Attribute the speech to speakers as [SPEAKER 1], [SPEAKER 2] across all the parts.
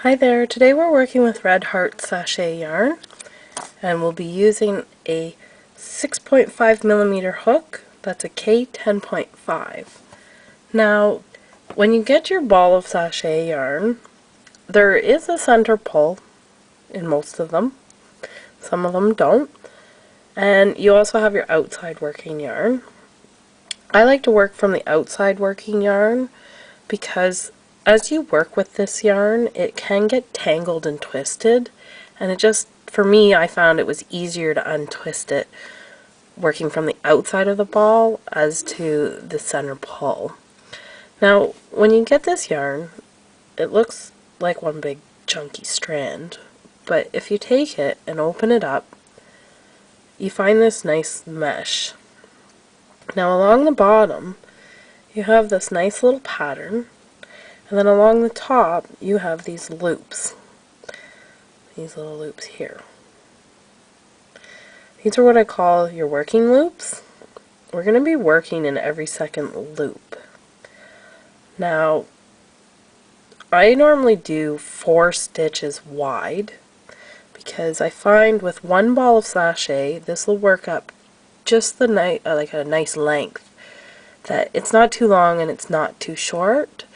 [SPEAKER 1] Hi there, today we're working with Red Heart sachet yarn and we'll be using a 6.5mm hook. That's a K10.5. Now when you get your ball of sachet yarn, there is a center pull in most of them. Some of them don't. And you also have your outside working yarn. I like to work from the outside working yarn because as you work with this yarn, it can get tangled and twisted, and it just, for me, I found it was easier to untwist it working from the outside of the ball as to the center pull. Now, when you get this yarn, it looks like one big chunky strand, but if you take it and open it up, you find this nice mesh. Now, along the bottom, you have this nice little pattern. And then along the top, you have these loops. These little loops here. These are what I call your working loops. We're going to be working in every second loop. Now, I normally do 4 stitches wide because I find with one ball of sachet, this will work up just the like a nice length. That it's not too long and it's not too short.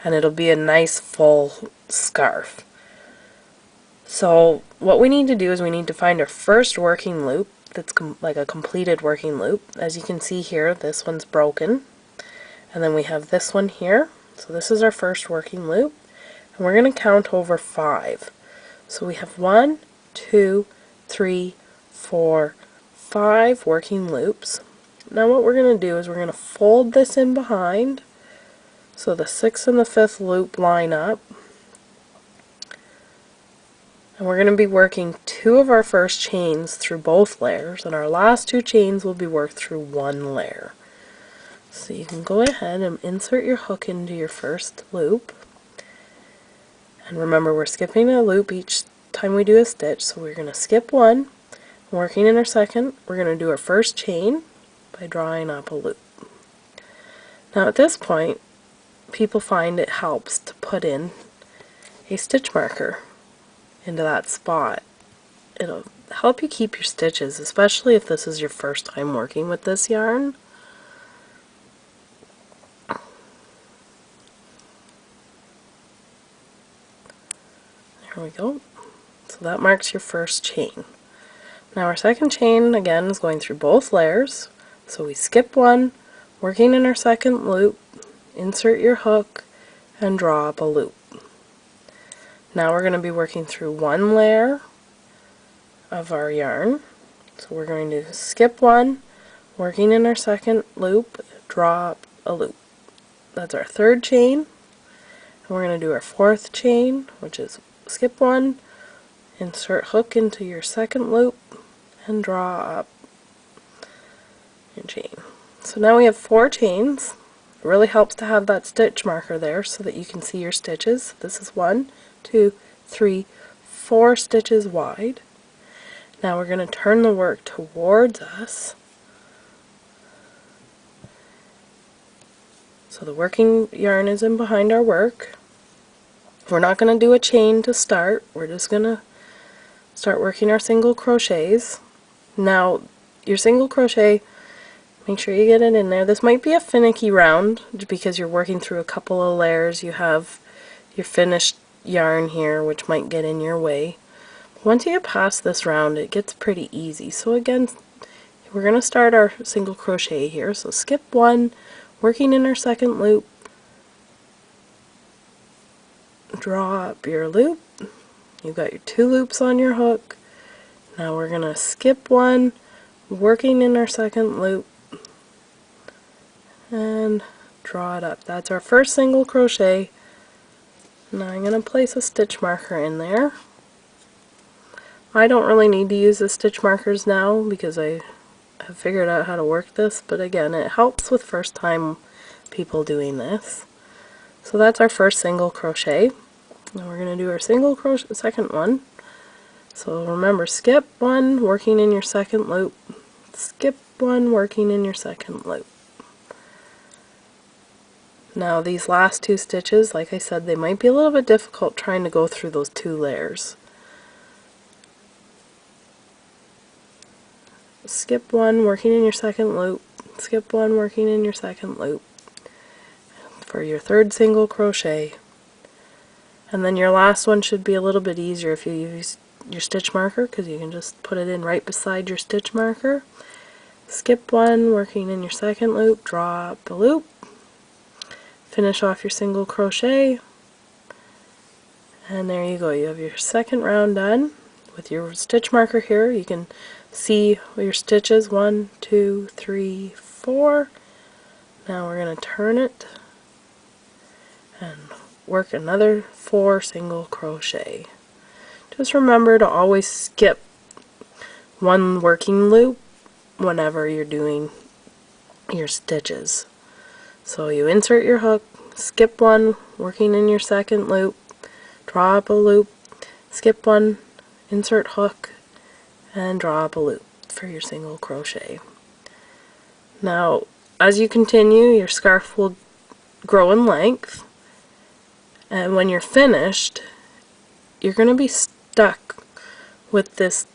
[SPEAKER 1] And it'll be a nice full scarf. So what we need to do is we need to find our first working loop that's like a completed working loop. As you can see here, this one's broken. And then we have this one here. So this is our first working loop. And we're going to count over 5. So we have 1, 2, 3, 4, 5 working loops. Now what we're going to do is we're going to fold this in behind. So the 6th and the 5th loop line up, and we're going to be working 2 of our first chains through both layers, and our last 2 chains will be worked through 1 layer. So you can go ahead and insert your hook into your first loop, and remember we're skipping a loop each time we do a stitch, so we're going to skip 1, working in our second, we're going to do our first chain by drawing up a loop. Now at this point, people find it helps to put in a stitch marker into that spot. It'll help you keep your stitches, especially if this is your first time working with this yarn. There we go. So that marks your first chain. Now our second chain again is going through both layers. So we skip 1, working in our second loop, insert your hook, and draw up a loop. Now we're going to be working through 1 layer of our yarn. So we're going to skip 1, working in our second loop, draw up a loop. That's our third chain. And we're going to do our 4th chain, which is skip 1, insert hook into your second loop, and draw up your chain. So now we have 4 chains. It really helps to have that stitch marker there so that you can see your stitches. This is 1, 2, 3, 4 stitches wide. Now we're going to turn the work towards us. So the working yarn is in behind our work. We're not going to do a chain to start. We're just going to start working our single crochets. Now your single crochet, make sure you get it in there. This might be a finicky round because you're working through a couple of layers. You have your finished yarn here, which might get in your way. Once you get past this round, it gets pretty easy. So again, we're going to start our single crochet here. So skip 1, working in our second loop, draw up your loop. You've got your 2 loops on your hook. Now we're going to skip 1, working in our second loop, and draw it up. That's our first single crochet. Now I'm going to place a stitch marker in there. I don't really need to use the stitch markers now because I have figured out how to work this, but again, it helps with first time people doing this. So that's our first single crochet. Now we're going to do our single crochet, second one. So remember, skip 1, working in your second loop, skip 1, working in your second loop. Now these last two stitches, like I said, they might be a little bit difficult trying to go through those two layers. Skip one, working in your second loop, skip one, working in your second loop for your third single crochet. And then your last one should be a little bit easier if you use your stitch marker, because you can just put it in right beside your stitch marker. Skip one, working in your second loop, drop a loop, finish off your single crochet, and there you go. You have your second round done. With your stitch marker here, you can see your stitches, 1, 2, 3, 4. Now we're going to turn it and work another 4 single crochet. Just remember to always skip one working loop whenever you're doing your stitches. So you insert your hook, skip one, working in your second loop, draw up a loop, skip one, insert hook, and draw up a loop for your single crochet. Now, as you continue, your scarf will grow in length, and when you're finished, you're going to be stuck with this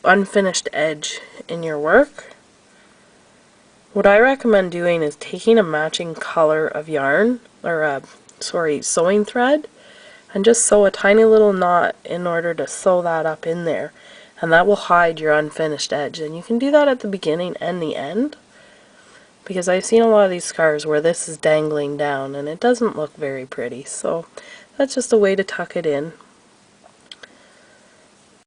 [SPEAKER 1] unfinished edge in your work. What I recommend doing is taking a matching color of yarn, or sewing thread, and just sew a tiny little knot in order to sew that up in there, and that will hide your unfinished edge. And you can do that at the beginning and the end, because I've seen a lot of these scarves where this is dangling down and it doesn't look very pretty. So that's just a way to tuck it in.